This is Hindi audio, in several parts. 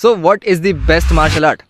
So what is the best martial art?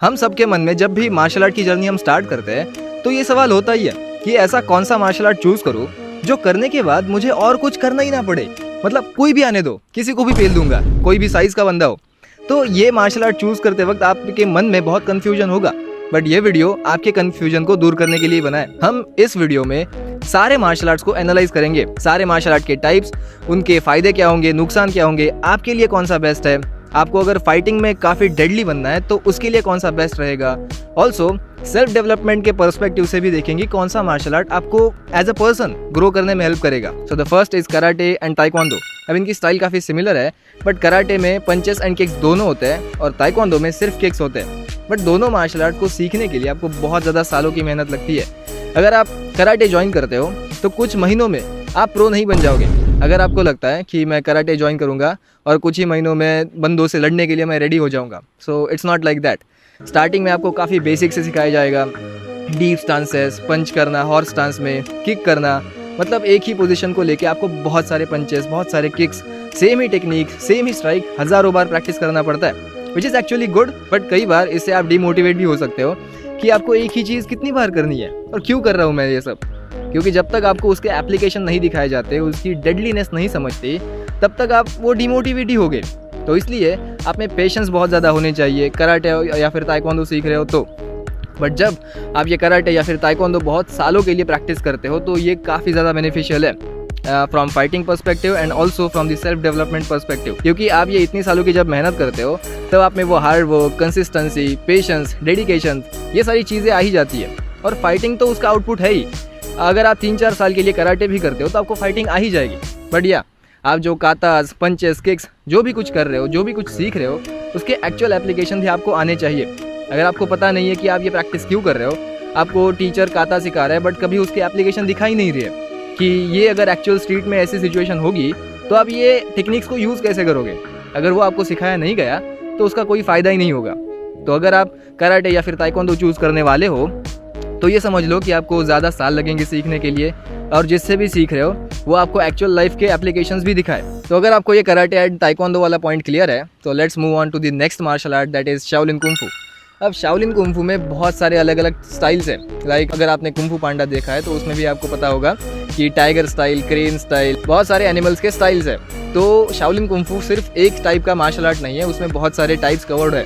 हम सबके मन में जब भी मार्शल आर्ट की जर्नी हम स्टार्ट करते हैं तो ये सवाल होता ही है कि ऐसा कौन सा मार्शल आर्ट चूज़ करूँ जो करने के बाद मुझे और कुछ करना ही ना पड़े। मतलब कोई भी आने दो, किसी को भी पेल दूंगा, कोई भी साइज़ का बंदा हो। तो ये मार्शल आर्ट चूज़ करते वक्त आपके मन में बहुत कन्फ्यूजन होगा, बट ये वीडियो आपके कन्फ्यूजन को दूर करने के लिए बना है। हम इस वीडियो में सारे मार्शल आर्ट्स को एनालाइज करेंगे, सारे मार्शल आर्ट के टाइप्स, उनके फ़ायदे क्या होंगे, नुकसान क्या होंगे, आपके लिए कौन सा बेस्ट है, आपको अगर फाइटिंग में काफ़ी डेडली बनना है तो उसके लिए कौन सा बेस्ट रहेगा। ऑल्सो सेल्फ डेवलपमेंट के पर्सपेक्टिव से भी देखेंगे कौन सा मार्शल आर्ट आपको एज अ पर्सन ग्रो करने में हेल्प करेगा। So the first is karate and taekwondo. अब इनकी स्टाइल काफ़ी सिमिलर है, बट कराटे में पंचेस एंड किक्स दोनों होते हैं और ताइक्वांडो में सिर्फ किक्स होते हैं। बट दोनों मार्शल आर्ट को सीखने के लिए आपको बहुत ज़्यादा सालों की मेहनत लगती है। अगर आप कराटे ज्वाइन करते हो तो कुछ महीनों में आप प्रो नहीं बन जाओगे। अगर आपको लगता है कि मैं कराटे ज्वाइन करूंगा और कुछ ही महीनों में बंदों से लड़ने के लिए मैं रेडी हो जाऊंगा, so it's not like that. Starting में आपको काफ़ी बेसिक से सिखाया जाएगा, डीप स्टांसेस, पंच करना, हॉर्स स्टांस में किक करना, मतलब एक ही पोजीशन को लेके आपको बहुत सारे पंचेस, बहुत सारे किक्स, सेम ही टेक्निक, सेम ही स्ट्राइक हज़ारों बार प्रैक्टिस करना पड़ता है, which is actually good. But कई बार इससे आप डिमोटिवेट भी हो सकते हो कि आपको एक ही चीज़ कितनी बार करनी है और क्यों कर रहा हूँ मैं ये सब। क्योंकि जब तक आपको उसके एप्लीकेशन नहीं दिखाए जाते, उसकी डेडलीनेस नहीं समझते, तब तक आप वो डिमोटिवेट ही होगे। तो इसलिए आप में पेशेंस बहुत ज़्यादा होने चाहिए कराटे या फिर ताइक्वांडो सीख रहे हो तो। बट जब आप ये कराटे या फिर ताइक्वांडो बहुत सालों के लिए प्रैक्टिस करते हो तो ये काफ़ी ज़्यादा बेनिफिशियल है from fighting perspective and also from the self development perspective. क्योंकि आप ये इतनी सालों की जब मेहनत करते हो तब आप में वो hard work, consistency, patience, dedication, ये सारी चीज़ें आ ही जाती है। और फाइटिंग तो उसका आउटपुट है ही। अगर आप 3-4 साल के लिए कराटे भी करते हो तो आपको फाइटिंग आ ही जाएगी। बट या आप जो कातास, पंचेस, किक्स, जो भी कुछ कर रहे हो, जो भी कुछ सीख रहे हो, उसके एक्चुअल एप्लीकेशन भी आपको आने चाहिए। अगर आपको पता नहीं है कि आप ये प्रैक्टिस क्यों कर रहे हो, आपको टीचर काता सिखा रहा है बट कभी उसकी एप्लीकेशन दिखाई नहीं रही है कि ये अगर एक्चुअल स्ट्रीट में ऐसी सिचुएशन होगी तो आप ये टेक्निक्स को यूज़ कैसे करोगे। अगर वो आपको सिखाया नहीं गया तो उसका कोई फ़ायदा ही नहीं होगा। तो अगर आप कराटे या फिर ताइक्वांडो चूज़ करने वाले हो तो ये समझ लो कि आपको ज़्यादा साल लगेंगे सीखने के लिए, और जिससे भी सीख रहे हो वो आपको एक्चुअल लाइफ के एप्लीकेशंस भी दिखाए। तो अगर आपको ये कराटे एंड ताइक्वांडो वाला पॉइंट क्लियर है तो let's move on to the next martial art, that is Shaolin kung fu. अब शाओलिन कुंफू में बहुत सारे अलग अलग स्टाइल्स हैं। लाइक अगर आपने कुंफू पांडा देखा है तो उसमें भी आपको पता होगा कि टाइगर स्टाइल, क्रेन स्टाइल, बहुत सारे एनिमल्स के स्टाइल्स हैं। तो शाओलिन कुंफू सिर्फ एक टाइप का मार्शल आर्ट नहीं है, उसमें बहुत सारे टाइप्स कवर्ड है।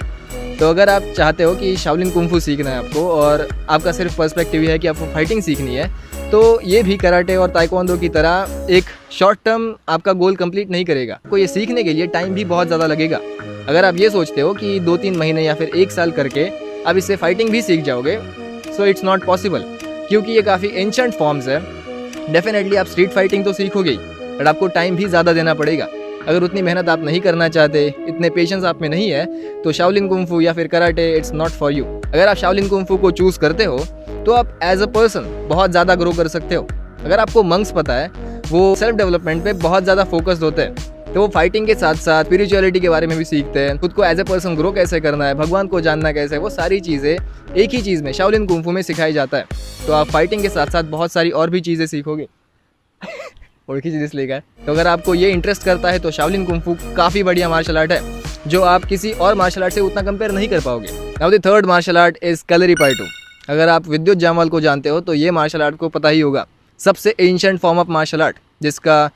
तो अगर आप चाहते हो कि शाओलिन कुंफू सीखना है आपको और आपका सिर्फ पर्सपेक्टिव है कि आपको फाइटिंग सीखनी है, तो ये भी कराटे और ताइक्वांडो की तरह एक शॉर्ट टर्म आपका गोल कंप्लीट नहीं करेगा। आपको ये सीखने के लिए टाइम भी बहुत ज़्यादा लगेगा। अगर आप ये सोचते हो कि 2-3 महीने या फिर 1 साल करके आप इससे फाइटिंग भी सीख जाओगे, सो इट्स नॉट पॉसिबल, क्योंकि ये काफ़ी एंशंट फॉर्म्स है। डेफिनेटली आप स्ट्रीट फाइटिंग तो सीखोगे ही, बट आपको टाइम भी ज़्यादा देना पड़ेगा। अगर उतनी मेहनत आप नहीं करना चाहते, इतने पेशेंस आप में नहीं है, तो शाओलिन कुंफू या फिर karate it's not for you. अगर आप शाओलिन कुंफू को चूज़ करते हो तो आप एज अ पर्सन बहुत ज़्यादा ग्रो कर सकते हो। अगर आपको मंक्स पता है वो सेल्फ डेवलपमेंट पे बहुत ज़्यादा फोकस्ड होते हैं, तो वो फाइटिंग के साथ साथ स्पिरिचुअलिटी के बारे में भी सीखते हैं, खुद को एज ए पर्सन ग्रो कैसे करना है, भगवान को जानना कैसे है, वो सारी चीज़ें एक ही चीज़ में शाओलिन कुंफू में सिखाई जाता है। तो आप फाइटिंग के साथ साथ बहुत सारी और भी चीज़ें सीखोगे। और की चीज़ इसलिए है, तो अगर आपको ये इंटरेस्ट करता है तो शाओलिन कुंफू काफ़ी बढ़िया मार्शल आर्ट है जो आप किसी और मार्शल आर्ट से उतना कंपेयर नहीं कर पाओगे। Now the third martial art is Kalaripayattu. अगर आप विद्युत जामवाल को जानते हो तो ये मार्शल आर्ट को पता ही होगा, सबसे ancient form of martial art, जिसका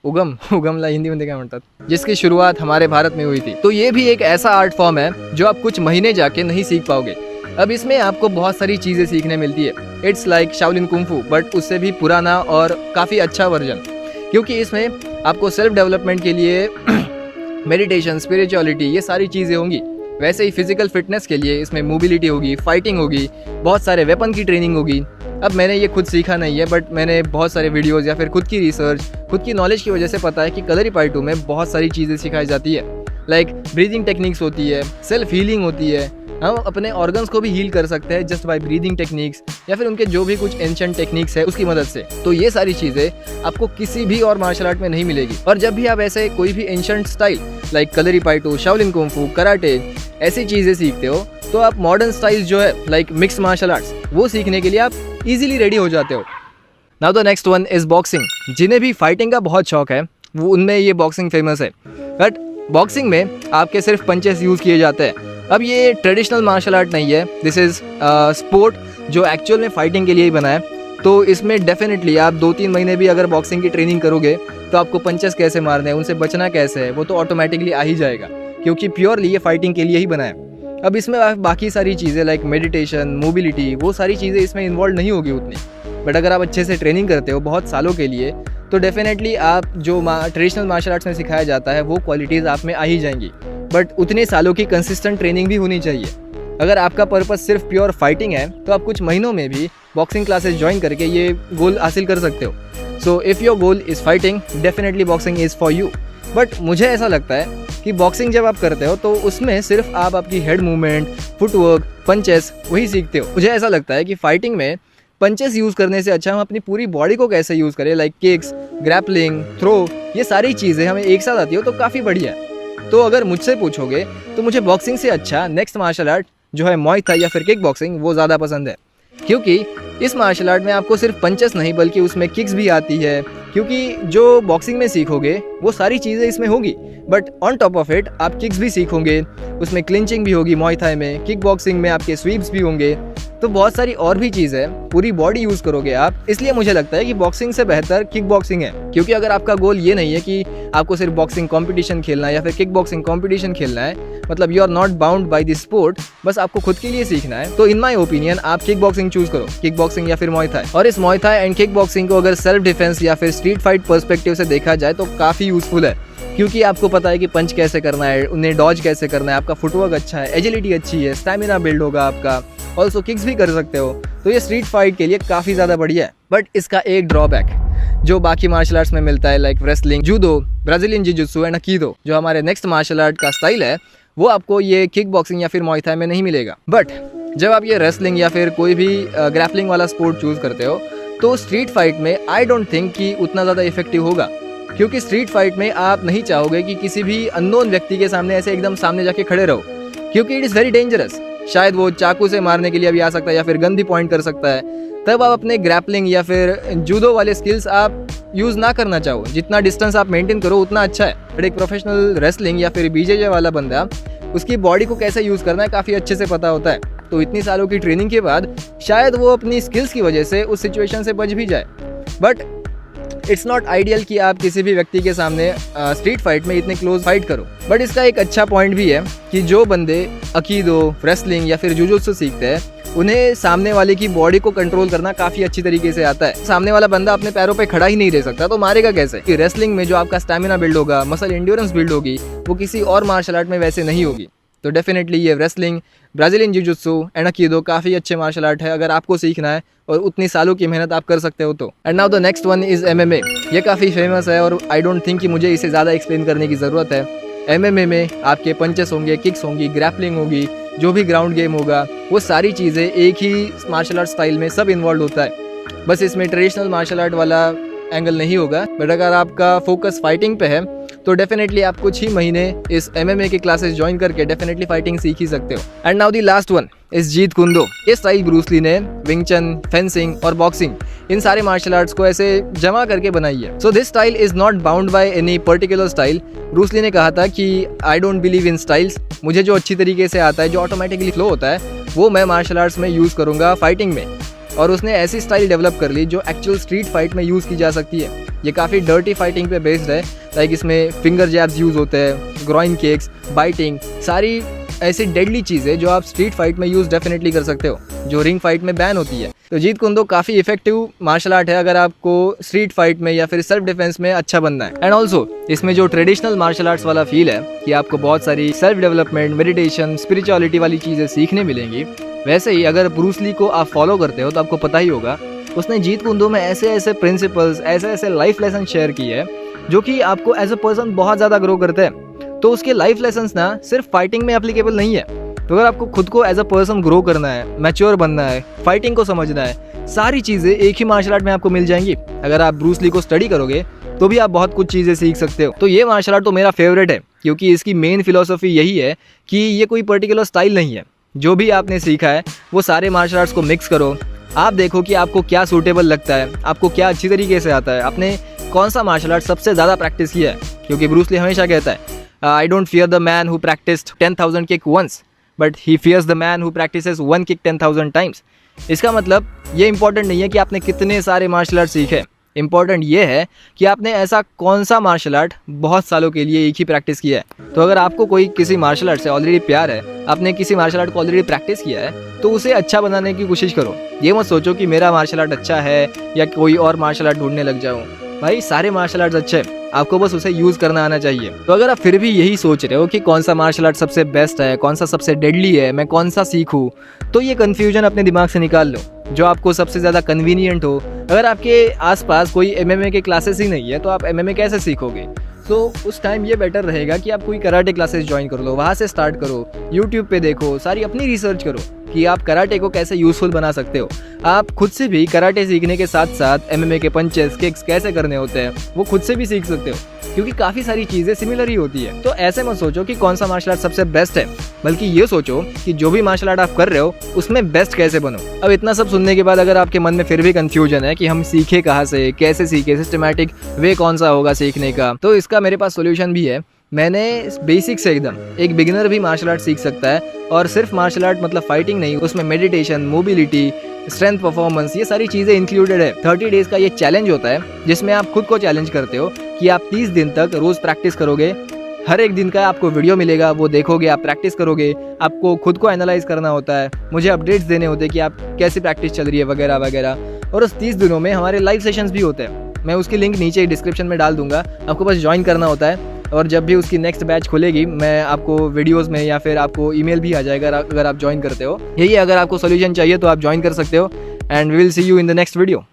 उगमला हिंदी में क्या म्हणतात, जिसकी शुरुआत हमारे भारत में हुई थी। तो ये भी एक ऐसा आर्ट फॉर्म है जो आप कुछ महीने जाके नहीं सीख पाओगे। अब इसमें आपको बहुत सारी चीज़ें सीखने मिलती है। It's like Shaolin kung fu but उससे भी पुराना और काफ़ी अच्छा वर्जन, क्योंकि इसमें आपको सेल्फ डेवलपमेंट के लिए मेडिटेशन, स्पिरिचुअलिटी, ये सारी चीज़ें होंगी। वैसे ही फिजिकल फिटनेस के लिए इसमें मोबिलिटी होगी, फाइटिंग होगी, बहुत सारे वेपन की ट्रेनिंग होगी। अब मैंने ये खुद सीखा नहीं है, बट मैंने बहुत सारे वीडियोज़ या फिर खुद की रिसर्च, खुद की नॉलेज की वजह से पता है कि कलरीपायट्टू में बहुत सारी चीज़ें सिखाई जाती है। लाइक ब्रीदिंग टेक्निक्स होती है, सेल्फ हीलिंग होती है, हम अपने ऑर्गन्स को भी हील कर सकते हैं जस्ट बाय ब्रीदिंग टेक्निक्स या फिर उनके जो भी कुछ एंशिएंट टेक्निक्स है उसकी मदद से। तो ये सारी चीज़ें आपको किसी भी और मार्शल आर्ट में नहीं मिलेगी। और जब भी आप ऐसे कोई भी ancient style like Kalaripayattu, Shaolin kung fu, karate ऐसी चीज़ें सीखते हो तो आप मॉडर्न स्टाइल्स जो है लाइक मिक्स मार्शल आर्ट्स वो सीखने के लिए आप इजीली रेडी हो जाते हो। Now the next one is boxing. जिन्हें भी फाइटिंग का बहुत शौक है वो उनमें ये बॉक्सिंग फेमस है। बट बॉक्सिंग में आपके सिर्फ पंचेस यूज़ किए जाते हैं। अब ये ट्रेडिशनल मार्शल आर्ट नहीं है, दिस इज़ स्पोर्ट जो एक्चुअल में फाइटिंग के लिए ही बना है। तो इसमें डेफिनेटली आप 2-3 महीने भी अगर बॉक्सिंग की ट्रेनिंग करोगे तो आपको पंचेस कैसे मारने हैं, उनसे बचना कैसे है, वो तो ऑटोमेटिकली आ ही जाएगा, क्योंकि प्योरली ये फाइटिंग के लिए ही बना है। अब इसमें बाकी सारी चीज़ें लाइक मेडिटेशन, मोबिलिटी, वो सारी चीज़ें इसमें इन्वॉल्व नहीं होगी उतनी। बट अगर आप अच्छे से ट्रेनिंग करते हो बहुत सालों के लिए तो डेफिनेटली आप जो ट्रेडिशनल मार्शल आर्ट्स में सिखाया जाता है वो क्वालिटीज़ आप में आ ही जाएंगी। बट उतने सालों की कंसिस्टेंट ट्रेनिंग भी होनी चाहिए। अगर आपका पर्पस सिर्फ प्योर फाइटिंग है तो आप कुछ महीनों में भी बॉक्सिंग क्लासेस ज्वाइन करके ये गोल हासिल कर सकते हो। So if your goal is fighting, definitely boxing is for you. But मुझे ऐसा लगता है कि बॉक्सिंग जब आप करते हो तो उसमें सिर्फ आप आपकी हेड मूवमेंट, फुटवर्क, पंचेस वही सीखते हो। मुझे ऐसा लगता है कि फाइटिंग में पंचेस यूज़ करने से अच्छा हम अपनी पूरी बॉडी को कैसे यूज़ करें, लाइक किक्स, ग्रैपलिंग, थ्रो, ये सारी चीज़ें हमें एक साथ आती हो तो काफ़ी बढ़िया है। तो अगर मुझसे पूछोगे तो मुझे बॉक्सिंग से अच्छा नेक्स्ट मार्शल आर्ट जो है मुआय थाई या फिर किक बॉक्सिंग वो ज़्यादा पसंद है, क्योंकि इस मार्शल आर्ट में आपको सिर्फ पंचेस नहीं बल्कि उसमें किक्स भी आती है, क्योंकि जो बॉक्सिंग में सीखोगे वो सारी चीज़ें इसमें होगी। But on top of it आप किक्स भी सीखोगे, उसमें क्लिंचिंग भी होगी मुआय थाई में, किक बॉक्सिंग में आपके स्वीप्स भी होंगे, तो बहुत सारी और भी चीज़ें, पूरी बॉडी यूज़ करोगे आप। इसलिए मुझे लगता है कि बॉक्सिंग से बेहतर किक बॉक्सिंग है, क्योंकि अगर आपका गोल ये नहीं है कि आपको सिर्फ बॉक्सिंग कंपटीशन खेलना है या फिर किक बॉक्सिंग कंपटीशन खेलना है, मतलब you are not bound by this sport, बस आपको खुद के लिए सीखना है, तो इन माय ओपिनियन आप किक बॉक्सिंग चूज करो, किक बॉक्सिंग या फिर मुआय थाई। और इस Muay Thai and kick boxing को अगर सेल्फ डिफेंस या फिर स्ट्रीट फाइट पर्सपेक्टिव से देखा जाए तो काफ़ी यूजफुल है, क्योंकि आपको पता है कि पंच कैसे करना है, उन्हें डॉज कैसे करना है, आपका फुटवर्क अच्छा है, एजिलिटी अच्छी है, स्टैमिना बिल्ड होगा आपका, ऑल्सो किक्स भी कर सकते हो। तो ये स्ट्रीट फाइट के लिए काफ़ी ज़्यादा बढ़िया है। बट इसका एक ड्रॉबैक जो बाकी मार्शल आर्ट्स में मिलता है, like wrestling, judo, Brazilian jiujitsu and aikido, जो हमारे नेक्स्ट मार्शल आर्ट का स्टाइल है, वो आपको ये किक बॉक्सिंग या फिर मुआय थाई में नहीं मिलेगा। बट जब आप ये रेसलिंग या फिर कोई भी ग्रैपलिंग वाला स्पोर्ट चूज़ करते हो तो स्ट्रीट फाइट में आई डोंट थिंक कि उतना ज़्यादा इफेक्टिव होगा, क्योंकि स्ट्रीट फाइट में आप नहीं चाहोगे कि किसी भी अननोन व्यक्ति के सामने ऐसे एकदम सामने जाके खड़े रहो, क्योंकि इट इज़ वेरी डेंजरस। शायद वो चाकू से मारने के लिए भी आ सकता है या फिर गन भी पॉइंट कर सकता है। तब आप अपने ग्रैपलिंग या फिर जूडो वाले स्किल्स आप यूज़ ना करना चाहो, जितना डिस्टेंस आप मेंटेन करो उतना अच्छा है। बट एक प्रोफेशनल रेसलिंग या फिर बीजेजे वाला बंदा, उसकी बॉडी को कैसे यूज़ करना है काफ़ी अच्छे से पता होता है। तो इतनी सालों की ट्रेनिंग के बाद शायद वो अपनी स्किल्स की वजह से उस सिचुएशन से बच भी जाए। बट इट्स नॉट आइडियल कि आप किसी भी व्यक्ति के सामने स्ट्रीट फाइट में इतने क्लोज फाइट करो। बट इसका एक अच्छा पॉइंट भी है कि जो बंदे अकीदो, रेसलिंग या फिर जुजुत्सु सीखते हैं, उन्हें सामने वाले की बॉडी को कंट्रोल करना काफ़ी अच्छी तरीके से आता है। सामने वाला बंदा अपने पैरों पे खड़ा ही नहीं रह सकता तो मारेगा कैसे? कि रेसलिंग में जो आपका स्टैमिना बिल्ड होगा, मसल एंड्योरेंस बिल्ड होगी, वो किसी और मार्शल आर्ट में वैसे नहीं होगी। तो डेफिनेटली ये रेसलिंग, ब्राज़ीलियन जिजुत्सु एंड अकीदो काफ़ी अच्छे मार्शल आर्ट है अगर आपको सीखना है और उतनी सालों की मेहनत आप कर सकते हो तो। And now the next one is MMA। ये काफ़ी फेमस है और आई डोंट थिंक कि मुझे इसे ज़्यादा एक्सप्लेन करने की ज़रूरत है। MMA में आपके पंचेस होंगे, किक्स होंगी, ग्रैपलिंग होगी, जो भी ग्राउंड गेम होगा, वो सारी चीज़ें एक ही मार्शल आर्ट स्टाइल में सब इन्वॉल्व होता है। बस इसमें ट्रेडिशनल मार्शल आर्ट वाला एंगल नहीं होगा। बट अगर आपका फोकस फाइटिंग पे है तो डेफिनेटली आप कुछ ही महीने इस MMA के क्लासेस ज्वाइन करके डेफिनेटली फाइटिंग सीख ही सकते हो। And now the last one is Jeet Kune Do. ये स्टाइल ब्रूस ली ने विंग चन, फेंसिंग और बॉक्सिंग, इन सारे मार्शल आर्ट्स को ऐसे जमा करके बनाई है। So this style is not bound by any particular style. Bruce Lee ने कहा था कि I don't believe in styles, मुझे जो अच्छी तरीके से आता है, जो ऑटोमेटिकली फ्लो होता है, वो मैं मार्शल आर्ट्स में यूज़ करूँगा फाइटिंग में। और उसने ऐसी स्टाइल डेवलप कर ली जो एक्चुअल स्ट्रीट फाइट में यूज़ की जा सकती है। ये काफ़ी डर्टी फाइटिंग पे बेस्ड है, लाइक इसमें फिंगर जैब्स यूज़ होते हैं, ग्रॉइन किक्स, बाइटिंग, सारी ऐसी डेडली चीज़ें जो आप स्ट्रीट फाइट में यूज़ डेफिनेटली कर सकते हो, जो रिंग फाइट में बैन होती है। तो जीत कुंदो काफ़ी इफेक्टिव मार्शल आर्ट है अगर आपको स्ट्रीट फाइट में या फिर सेल्फ डिफेंस में अच्छा बनना है। एंड ऑल्सो इसमें जो ट्रेडिशनल मार्शल आर्ट्स वाला फील है कि आपको बहुत सारी सेल्फ डेवलपमेंट, मेडिटेशन, स्पिरिचुअलिटी वाली चीज़ें सीखने मिलेंगी, वैसे ही अगर ब्रूस ली को आप फॉलो करते हो तो आपको पता ही होगा उसने जीत कुंदो में ऐसे ऐसे प्रिंसिपल्स, ऐसे ऐसे लाइफ लेसन शेयर किए हैं जो कि आपको एज अ पर्सन बहुत ज़्यादा ग्रो करते हैं। तो उसके लाइफ लेसन्स ना सिर्फ फाइटिंग में एप्लीकेबल नहीं है। तो अगर आपको खुद को एज अ पर्सन ग्रो करना है, मैच्योर बनना है, फाइटिंग को समझना है, सारी चीज़ें एक ही मार्शल आर्ट में आपको मिल जाएंगी। अगर आप ब्रूस ली को स्टडी करोगे तो भी आप बहुत कुछ चीज़ें सीख सकते हो। तो ये मार्शल आर्ट तो मेरा फेवरेट है, क्योंकि इसकी मेन फिलॉसफी यही है कि ये कोई पर्टिकुलर स्टाइल नहीं है। जो भी आपने सीखा है वो सारे मार्शल आर्ट्स को मिक्स करो, आप देखो कि आपको क्या सूटेबल लगता है, आपको क्या अच्छी तरीके से आता है, आपने कौन सा मार्शल आर्ट सबसे ज़्यादा प्रैक्टिस किया है। क्योंकि ब्रूस ली हमेशा कहता है I don't fear the man who practised 10,000 kick once but he fears the man who practises one kick 10,000 times. इसका मतलब ये इंपॉर्टेंट नहीं है कि आपने कितने सारे मार्शल आर्ट सीखे, इंपॉर्टेंट ये है कि आपने ऐसा कौन सा मार्शल आर्ट बहुत सालों के लिए एक ही प्रैक्टिस किया है। तो अगर आपको कोई किसी मार्शल आर्ट से ऑलरेडी प्यार है, आपने किसी मार्शल आर्ट को ऑलरेडी प्रैक्टिस किया है, तो उसे अच्छा बनाने की कोशिश करो। ये मत सोचो कि मेरा मार्शल आर्ट अच्छा है या कोई और मार्शल आर्ट ढूंढने लग जाऊँ। भाई सारे मार्शल आर्ट्स अच्छे हैं, आपको बस उसे यूज़ करना आना चाहिए। तो अगर आप फिर भी यही सोच रहे हो कि कौन सा मार्शल आर्ट सबसे बेस्ट है, कौन सा सबसे डेडली है, मैं कौन सा सीखूं, तो ये कन्फ्यूजन अपने दिमाग से निकाल लो, जो आपको सबसे ज़्यादा कन्वीनियंट हो। अगर आपके आसपास कोई MMA के क्लासेस ही नहीं है तो आप MMA कैसे सीखोगे? तो उस टाइम ये बेटर रहेगा कि आप कोई कराटे क्लासेस ज्वाइन कर लो, वहाँ से स्टार्ट करो, यूट्यूब पे देखो, सारी अपनी रिसर्च करो कि आप कराटे को कैसे यूज़फुल बना सकते हो। आप खुद से भी कराटे सीखने के साथ साथ MMA के पंचेस किक्स कैसे करने होते हैं वो खुद से भी सीख सकते हो, क्योंकि काफ़ी सारी चीज़ें सिमिलर ही होती है। तो ऐसे मत सोचो कि कौन सा मार्शल आर्ट सबसे बेस्ट है, बल्कि ये सोचो कि जो भी मार्शल आर्ट आप कर रहे हो उसमें बेस्ट कैसे बनो। अब इतना सब सुनने के बाद अगर आपके मन में फिर भी कंफ्यूजन है कि हम सीखे कहाँ से, कैसे सीखे, सिस्टमैटिक वे कौन सा होगा सीखने का, तो इसका मेरे पास सोल्यूशन भी है। मैंने बेसिक से एकदम एक बिगिनर भी मार्शल आर्ट सीख सकता है, और सिर्फ मार्शल आर्ट मतलब फाइटिंग नहीं, उसमें मेडिटेशन, मोबिलिटी, स्ट्रेंथ, परफॉर्मेंस, ये सारी चीज़ें इंक्लूडेड है। 30 डेज का ये चैलेंज होता है जिसमें आप खुद को चैलेंज करते हो कि आप 30 दिन तक रोज़ प्रैक्टिस करोगे। हर एक दिन का आपको वीडियो मिलेगा, वो देखोगे, आप प्रैक्टिस करोगे, आपको खुद को एनालाइज करना होता है, मुझे अपडेट्स देने होते हैं कि आप कैसी प्रैक्टिस चल रही है वगैरह वगैरह। और उस 30 दिनों में हमारे लाइव सेशंस भी होते हैं, मैं उसकी लिंक नीचे डिस्क्रिप्शन में डाल दूंगा, आपको बस ज्वाइन करना होता है। और जब भी उसकी नेक्स्ट बैच खुलेगी मैं आपको वीडियोस में या फिर आपको ईमेल भी आ जाएगा अगर आप ज्वाइन करते हो। यही अगर आपको सोल्यूशन चाहिए तो आप ज्वाइन कर सकते हो, and we will see you in the next video.